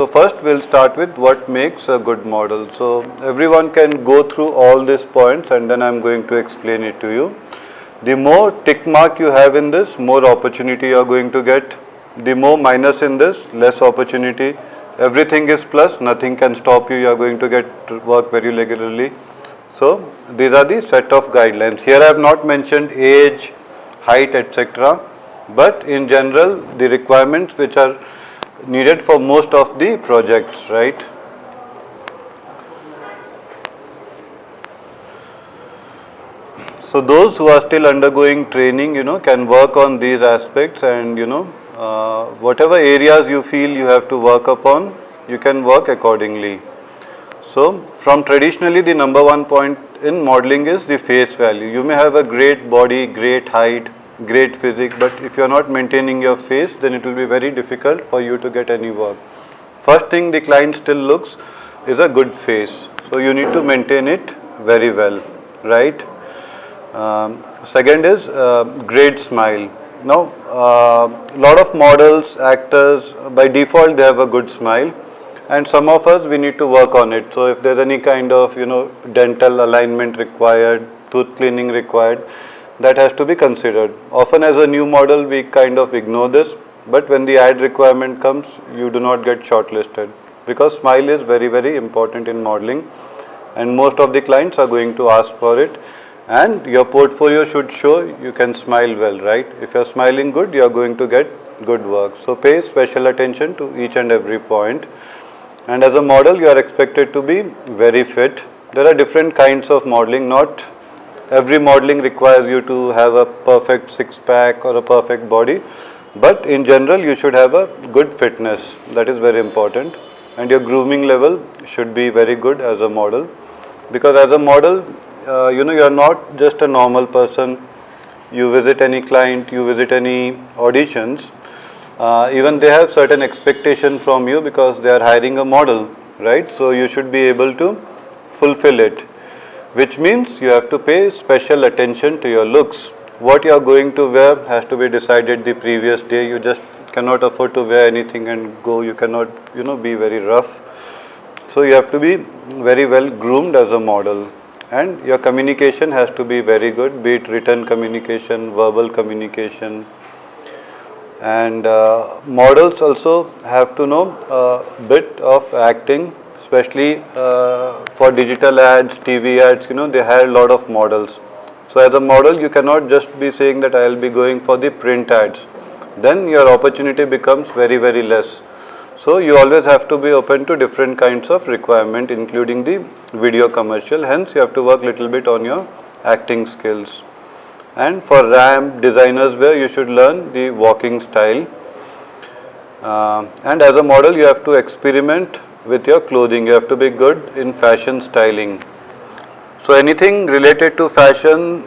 So first we'll start with what makes a good model. So everyone can go through all these points and then I'm going to explain it to you. The more tick mark you have in this, more opportunity you are going to get. The more minus in this, less opportunity. Everything is plus, nothing can stop you, you are going to get work very regularly. So these are the set of guidelines. Here I have not mentioned age, height, etc. But in general, the requirements which are needed for most of the projects, right? So those who are still undergoing training, can work on these aspects, and whatever areas you feel you have to work upon, you can work accordingly. So from traditionally, the number one point in modeling is the face value. You may have a great body, great height, great physique, but if you are not maintaining your face, then it will be very difficult for you to get any work. First thing the client still looks is a good face. So you need to maintain it very well, right? Second is great smile. Now, lot of models, actors, by default they have a good smile, and some of us, we need to work on it. So if there's any kind of dental alignment required, tooth cleaning required, that has to be considered. Often as a new model we kind of ignore this, but when the ad requirement comes, you do not get shortlisted, because smile is very, very important in modeling, and most of the clients are going to ask for it. And your portfolio should show you can smile well, right? If you are smiling good, you are going to get good work. So pay special attention to each and every point. And as a model, you are expected to be very fit. There are different kinds of modeling. Not every modeling requires you to have a perfect six-pack or a perfect body, but in general, you should have a good fitness. That is very important. And your grooming level should be very good as a model, because as a model, you are not just a normal person. You visit any client, you visit any auditions, even they have certain expectation from you because they are hiring a model, right? So you should be able to fulfill it, which means you have to pay special attention to your looks. What you are going to wear has to be decided the previous day. You just cannot afford to wear anything and go. You cannot, be very rough. So you have to be very well groomed as a model. And your communication has to be very good, be it written communication, verbal communication. And models also have to know a bit of acting, especially for digital ads, TV ads, they hire a lot of models. So as a model, you cannot just be saying that I will be going for the print ads. Then your opportunity becomes very, very less. So you always have to be open to different kinds of requirement, including the video commercial. Hence, you have to work little bit on your acting skills. And for ramp designers wear, you should learn the walking style. And as a model, you have to experiment with your clothing. You have to be good in fashion styling. So anything related to fashion,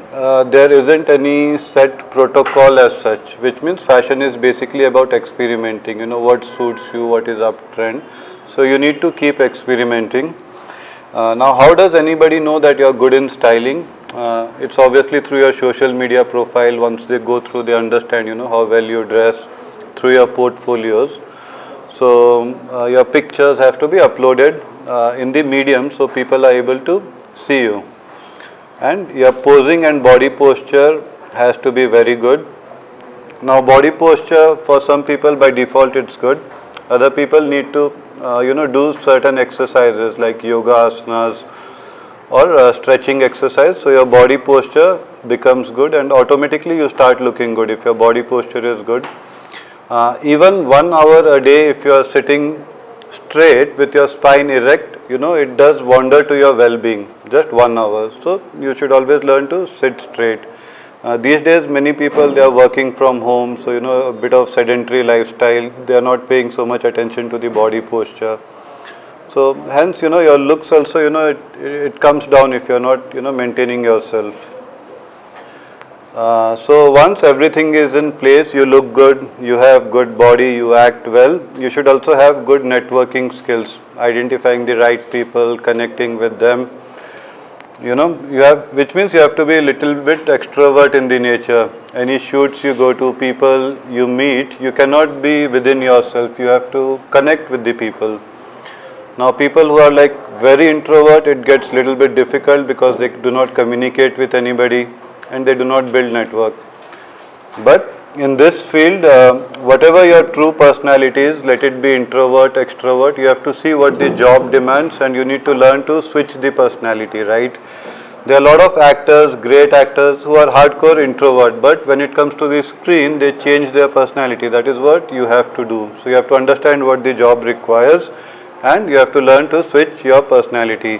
there isn't any set protocol as such, which means fashion is basically about experimenting, what suits you, what is uptrend. So you need to keep experimenting. Now how does anybody know that you are good in styling? It's obviously through your social media profile. Once they go through, they understand, how well you dress, through your portfolios. So your pictures have to be uploaded in the medium so people are able to see you. And your posing and body posture has to be very good. Now body posture, for some people by default it's good. Other people need to do certain exercises like yoga asanas or stretching exercise, so your body posture becomes good and automatically you start looking good if your body posture is good. Even 1 hour a day, if you are sitting straight with your spine erect, it does wonder to your well-being, just 1 hour. So you should always learn to sit straight. These days many people, they are working from home, so a bit of sedentary lifestyle, they are not paying so much attention to the body posture. So hence your looks also, it comes down if you are not maintaining yourself. So once everything is in place, you look good, you have good body, you act well, you should also have good networking skills, identifying the right people, connecting with them. which means you have to be a little bit extrovert in the nature. Any shoots you go to, people you meet, you cannot be within yourself. You have to connect with the people. Now, people who are like very introvert, it gets little bit difficult because they do not communicate with anybody and they do not build network. But in this field, whatever your true personality is, let it be introvert, extrovert, you have to see what the job demands and you need to learn to switch the personality, right? There are a lot of actors, great actors who are hardcore introvert, but when it comes to the screen, they change their personality. That is what you have to do. So you have to understand what the job requires and you have to learn to switch your personality,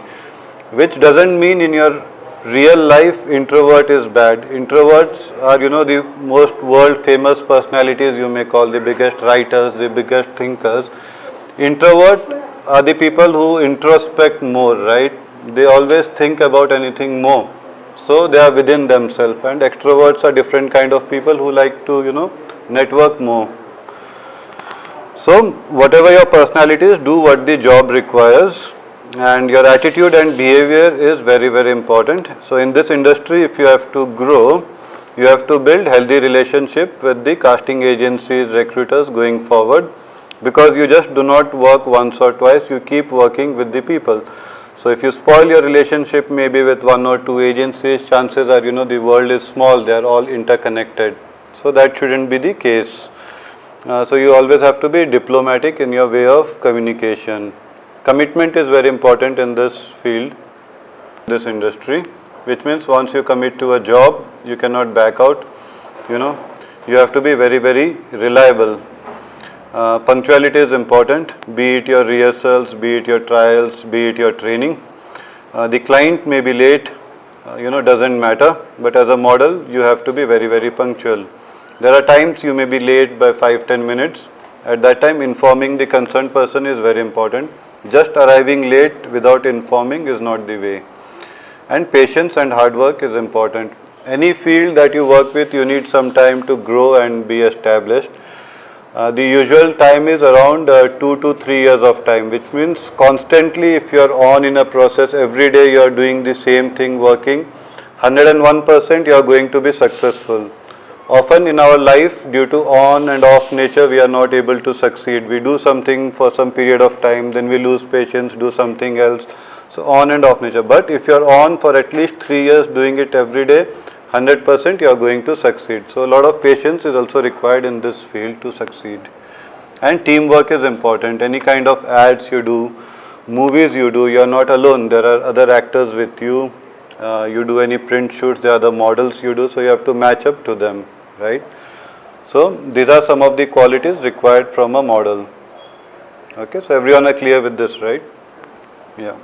which doesn't mean in your real life introvert is bad. Introverts are the most world famous personalities, you may call the biggest writers, the biggest thinkers. Introvert are the people who introspect more, right? They always think about anything more, so they are within themselves. And extroverts are different kind of people who like to network more. So whatever your personality is, do what the job requires, and your attitude and behavior is very, very important. So in this industry, if you have to grow, you have to build healthy relationship with the casting agencies, recruiters going forward, because you just do not work once or twice, you keep working with the people. So if you spoil your relationship maybe with one or two agencies, chances are the world is small, they are all interconnected. So that shouldn't be the case. So you always have to be diplomatic in your way of communication. Commitment is very important in this field, this industry, which means once you commit to a job, you cannot back out. You have to be very, very reliable. Punctuality is important, be it your rehearsals, be it your trials, be it your training. The client may be late, doesn't matter, but as a model, you have to be very, very punctual. There are times you may be late by 5-10 minutes. At that time, informing the concerned person is very important. Just arriving late without informing is not the way. And patience and hard work is important. Any field that you work with, you need some time to grow and be established. The usual time is around 2 to 3 years of time, which means constantly if you are on in a process, every day you are doing the same thing, working, 101% you are going to be successful. Often in our life, due to on and off nature, we are not able to succeed. We do something for some period of time, then we lose patience, do something else. So on and off nature. But if you are on for at least 3 years doing it every day, 100% you are going to succeed. So a lot of patience is also required in this field to succeed. And teamwork is important. Any kind of ads you do, movies you do, you are not alone. There are other actors with you. You do any print shoots, there are the models you do, so you have to match up to them, right? So these are some of the qualities required from a model. Okay, so everyone are clear with this, right? Yeah.